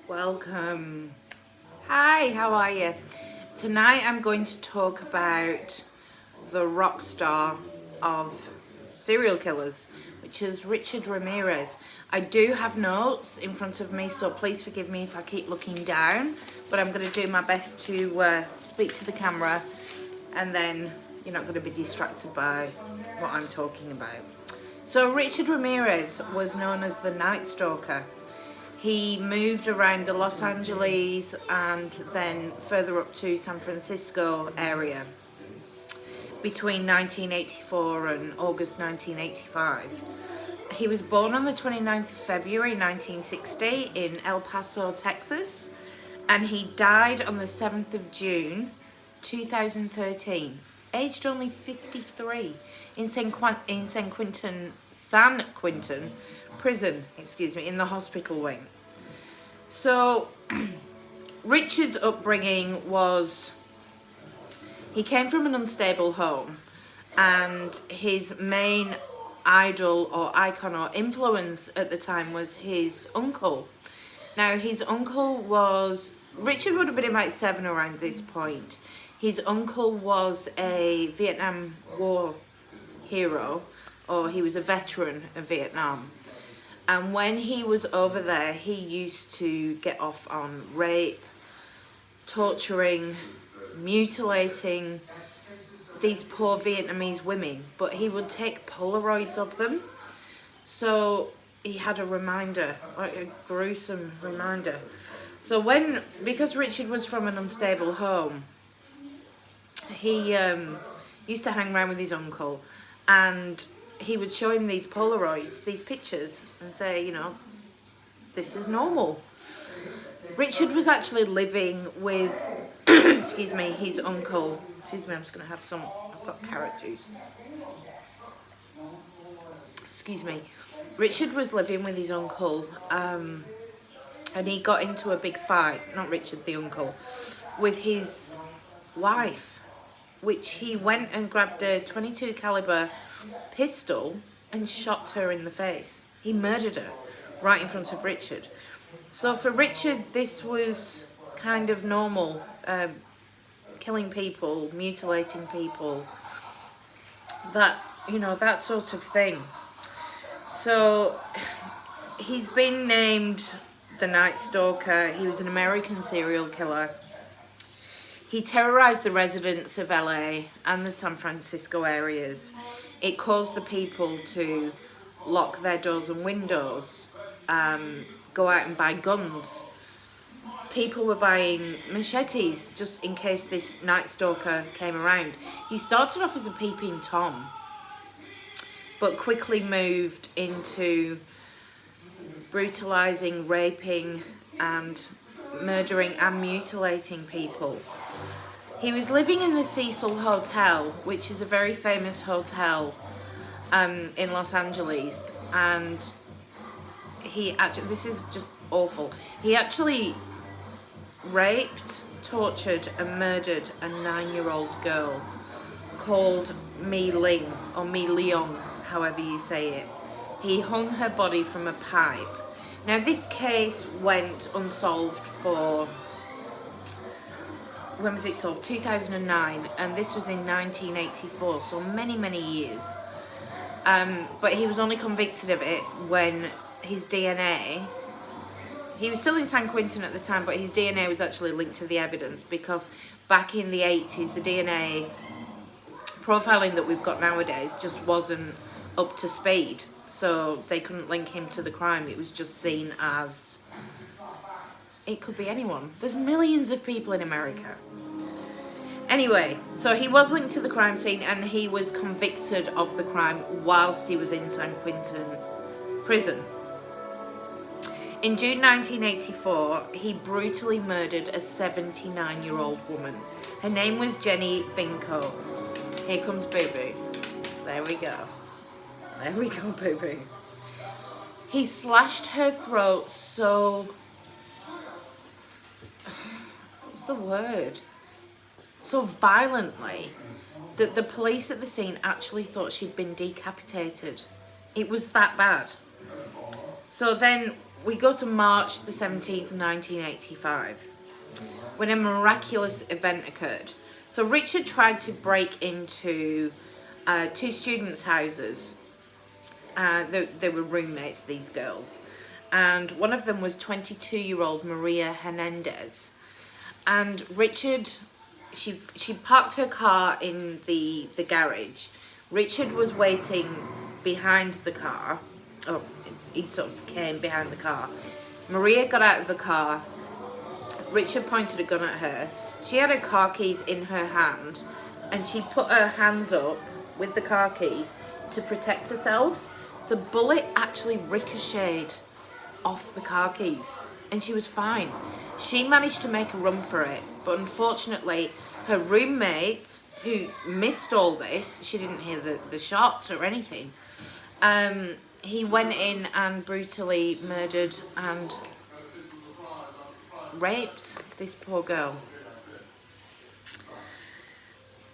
Welcome. Hi, how are you? Tonight I'm going to talk about the rock star of serial killers, which is Richard Ramírez. I do have notes in front of me, so please forgive me if I keep looking down, but I'm going to do my best to speak to the camera, and then you're not going to be distracted by what I'm talking about. So Richard Ramírez was known as the Night Stalker. He moved around the Los Angeles and then further up to San Francisco area between 1984 and August 1985. He was born on the 29th of February 1960 in El Paso, Texas, and he died on the 7th of June 2013, aged only 53, in San Quentin prison, in the hospital wing. So Richard's upbringing was, he came from an unstable home, and his main idol or icon or influence at the time was his uncle. Now his uncle was, Richard would have been about 7 around this point. His uncle was a Vietnam War hero, or he was a veteran of Vietnam. And when he was over there, he used to get off on rape, torturing, mutilating these poor Vietnamese women, but he would take Polaroids of them. So he had a reminder, like a gruesome reminder. So because Richard was from an unstable home, he used to hang around with his uncle, and he would show him these Polaroids, these pictures, and say, you know, this is normal. Richard was actually living with, his uncle. Excuse me, I'm just going to have some, I've got carrot juice. Excuse me. Richard was living with his uncle, and he got into a big fight, not Richard, the uncle, with his wife, which he went and grabbed a .22 caliber pistol and shot her in the face. He murdered her right in front of Richard. So for Richard, this was kind of normal, killing people, mutilating people, that, you know, that sort of thing. So he's been named the Night Stalker. He was an American serial killer. He terrorized the residents of LA and the San Francisco areas. It caused the people to lock their doors and windows, go out and buy guns. People were buying machetes just in case this Night Stalker came around. He started off as a peeping Tom, but quickly moved into brutalizing, raping, and murdering and mutilating people. He was living in the Cecil Hotel, which is a very famous hotel in Los Angeles, and this is just awful. He actually raped, tortured, and murdered a 9-year-old girl called Mi Ling, or Mi Leong, however you say it. He hung her body from a pipe. Now this case went unsolved for, when was it solved? 2009, and this was in 1984, so many years. But he was only convicted of it when his DNA, he was still in San Quentin at the time, but his DNA was actually linked to the evidence, because back in the 80s, the DNA profiling that we've got nowadays just wasn't up to speed, so they couldn't link him to the crime. It was just seen as, it could be anyone. There's millions of people in America. Anyway, so he was linked to the crime scene, and he was convicted of the crime whilst he was in San Quentin prison. In June 1984, he brutally murdered a 79-year-old woman. Her name was Jenny Vinco. Here comes Boo Boo. There we go. There we go, Boo Boo. He slashed her throat so, what's the word? So violently that the police at the scene actually thought she'd been decapitated. It was that bad. So then we go to March the 17th, 1985, when a miraculous event occurred. So Richard tried to break into two students' houses. They were roommates, these girls. And one of them was 22-year-old Maria Hernandez. And Richard, she parked her car in the garage. Richard was waiting behind the car. Oh, he sort of came behind the car. Maria got out of the car. Richard pointed a gun at her. She had her car keys in her hand, and she put her hands up with the car keys to protect herself. The bullet actually ricocheted off the car keys, and she was fine. She managed to make a run for it, but unfortunately her roommate, who missed all this, she didn't hear the shots or anything, he went in and brutally murdered and raped this poor girl.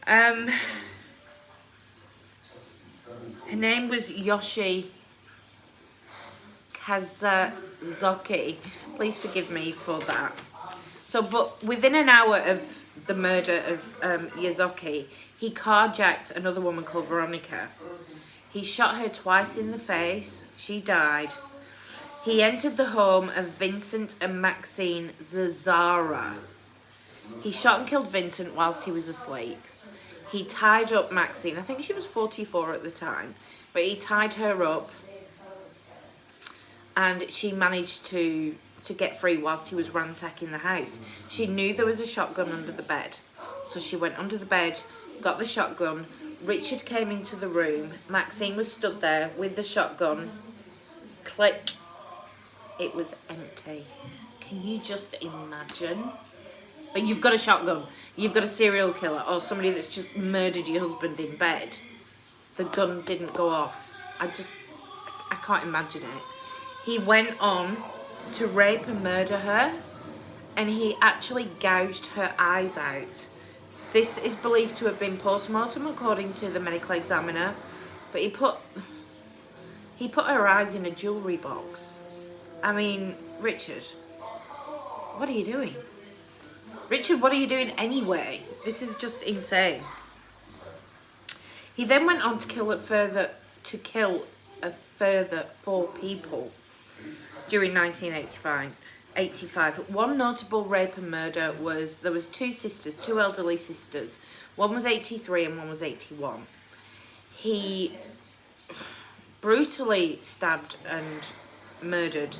Her name was Yoshi Kazazoki. Please forgive me for that. So, but within an hour of the murder of Yazoki, he carjacked another woman called Veronica. He shot her twice in the face. She died. He entered the home of Vincent and Maxine Zazara. He shot and killed Vincent whilst he was asleep. He tied up Maxine. I think she was 44 at the time, but he tied her up, and she managed to get free whilst he was ransacking the house. She knew there was a shotgun under the bed, so she went under the bed, got the shotgun. Richard came into the room. Maxine was stood there with the shotgun. Click. It was empty. Can you just imagine? Like, you've got a shotgun, you've got a serial killer, or somebody that's just murdered your husband in bed. The gun didn't go off. I can't imagine it. He went on to rape and murder her, and he actually gouged her eyes out. This is believed to have been post-mortem according to the medical examiner, but he put her eyes in a jewellery box. I mean, Richard, what are you doing? Richard, what are you doing anyway? This is just insane. He then went on to kill a further 4 people during 1985. One notable rape and murder was, there was 2 sisters, 2 elderly sisters. One was 83 and one was 81. He brutally stabbed and murdered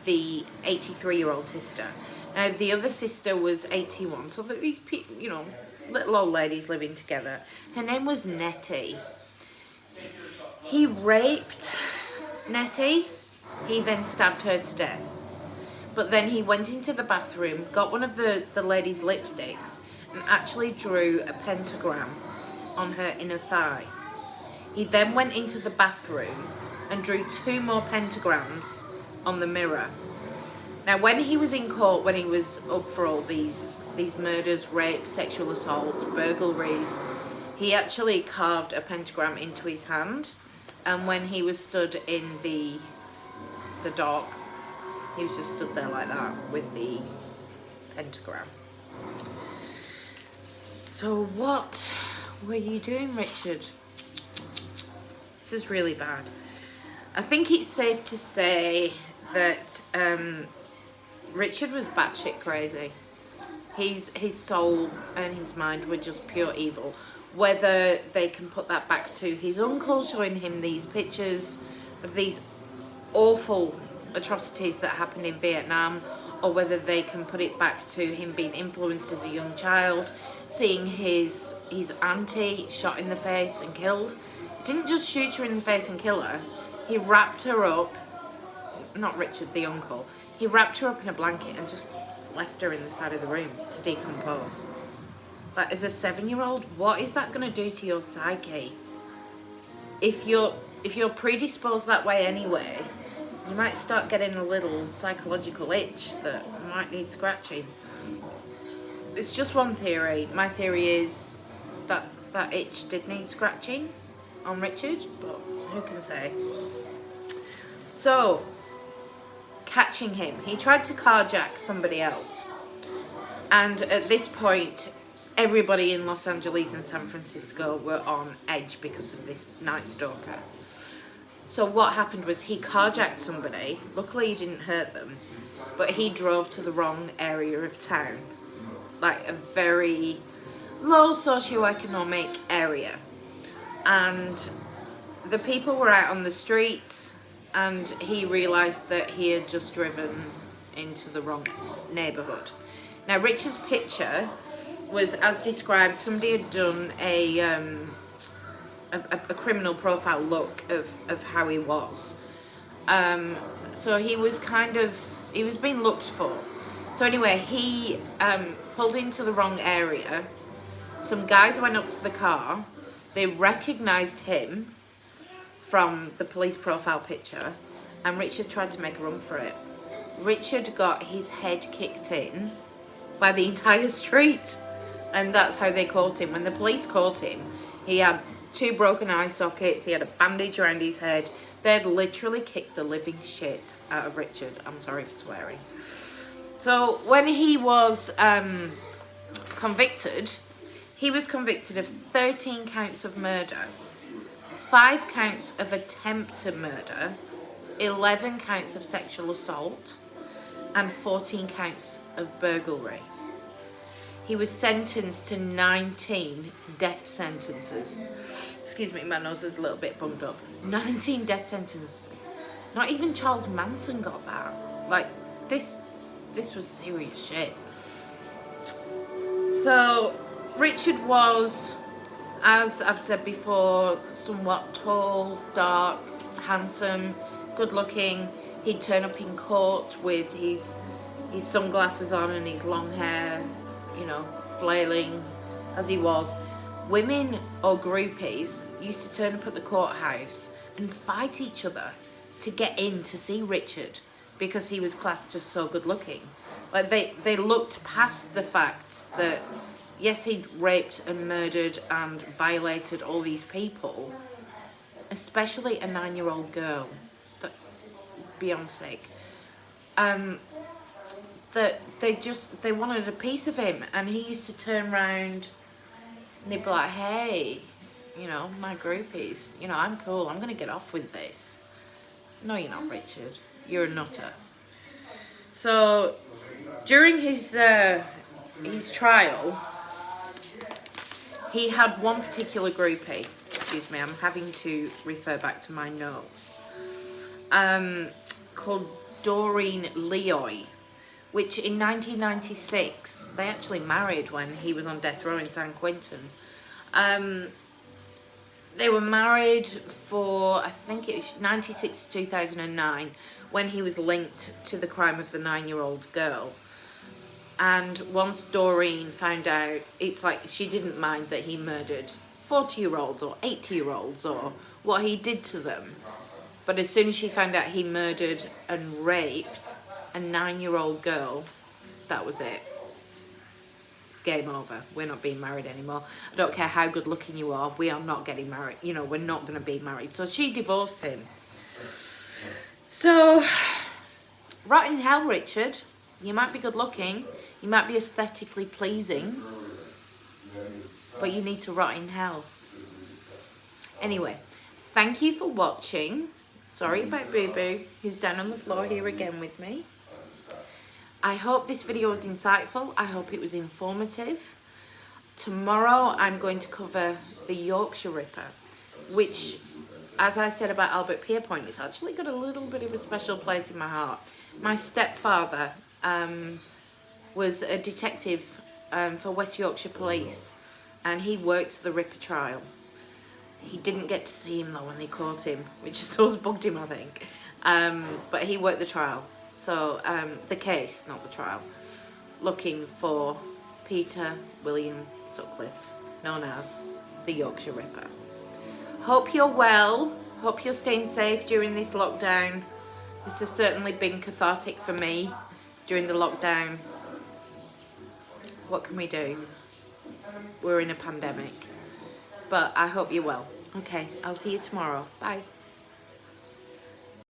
the 83-year-old sister. Now, the other sister was 81, so these people, you know, little old ladies living together. Her name was Nettie. He raped Nettie. He then stabbed her to death. But then he went into the bathroom, got one of the lady's lipsticks, and actually drew a pentagram on her inner thigh. He then went into the bathroom and drew 2 more pentagrams on the mirror. Now, when he was in court, when he was up for all these murders, rapes, sexual assaults, burglaries, he actually carved a pentagram into his hand, and when he was stood in the dock, he was just stood there like that with the pentagram. So what were you doing, Richard? This is really bad. I think it's safe to say that Richard was batshit crazy. His soul and his mind were just pure evil. Whether they can put that back to his uncle showing him these pictures of these awful atrocities that happened in Vietnam, or whether they can put it back to him being influenced as a young child, seeing his auntie shot in the face and killed. He didn't just shoot her in the face and kill her. He wrapped her up, not Richard, the uncle, he wrapped her up in a blanket and just left her in the side of the room to decompose. Like, as a 7-year-old, what is that going to do to your psyche? If you're predisposed that way anyway, you might start getting a little psychological itch that might need scratching. It's just one theory. My theory is that that itch did need scratching on Richard, but who can say? So, catching him. He tried to carjack somebody else. And at this point, everybody in Los Angeles and San Francisco were on edge because of this Night Stalker. So what happened was he carjacked somebody. Luckily he didn't hurt them, but he drove to the wrong area of town. Like a very low socioeconomic area. And the people were out on the streets, and he realised that he had just driven into the wrong neighbourhood. Now Richard's picture was, as described, somebody had done a criminal profile look of how he was. So he was being looked for. So anyway, he pulled into the wrong area. Some guys went up to the car. They recognised him from the police profile picture, and Richard tried to make a run for it. Richard got his head kicked in by the entire street, and that's how they caught him. When the police caught him, he had 2 broken eye sockets, he had a bandage around his head. They had literally kicked the living shit out of Richard. I'm sorry for swearing. So when he was convicted, he was convicted of 13 counts of murder, 5 counts of attempt to murder, 11 counts of sexual assault, and 14 counts of burglary. He was sentenced to 19 death sentences. Excuse me, my nose is a little bit bunged up. 19 death sentences. Not even Charles Manson got that. Like, this was serious shit. So, Richard was, as I've said before, somewhat tall, dark, handsome, good looking. He'd turn up in court with his sunglasses on and his long hair, you know, flailing as he was. Women or groupies used to turn up at the courthouse and fight each other to get in to see Richard because he was classed as so good looking. Like they looked past the fact that, yes, he'd raped and murdered and violated all these people, especially a 9-year-old girl, that beyond sake. That they wanted a piece of him, and he used to turn around and he'd be like, hey, you know, my groupies, you know, I'm cool, I'm gonna get off with this. No, you're not, Richard. You're a nutter. So during his trial, he had one particular groupie. Excuse me, I'm having to refer back to my notes. Called Doreen Leoy, which in 1996, they actually married when he was on death row in San Quentin. They were married for, I think it was 96 to 2009, when he was linked to the crime of the 9-year-old girl. And once Doreen found out, it's like she didn't mind that he murdered 40-year-olds or 80-year-olds or what he did to them. But as soon as she found out he murdered and raped a 9-year-old girl, that was it. Game over. We're not being married anymore. I don't care how good looking you are, we are not getting married. You know, we're not going to be married. So she divorced him. So, rot in hell, Richard. You might be good looking, you might be aesthetically pleasing, but you need to rot in hell. Anyway, thank you for watching. Sorry about Boo Boo, who's down on the floor here again with me. I hope this video was insightful. I hope it was informative. Tomorrow I'm going to cover the Yorkshire Ripper, which, as I said about Albert Pierpoint, it's actually got a little bit of a special place in my heart. My stepfather was a detective for West Yorkshire Police, and he worked the Ripper trial. He didn't get to see him though when they caught him, which has always bugged him, I think. But he worked the trial. So, the case, not the trial, looking for Peter William Sutcliffe, known as the Yorkshire Ripper. Hope you're well, hope you're staying safe during this lockdown. This has certainly been cathartic for me during the lockdown. What can we do? We're in a pandemic. But I hope you're well. Okay, I'll see you tomorrow. Bye.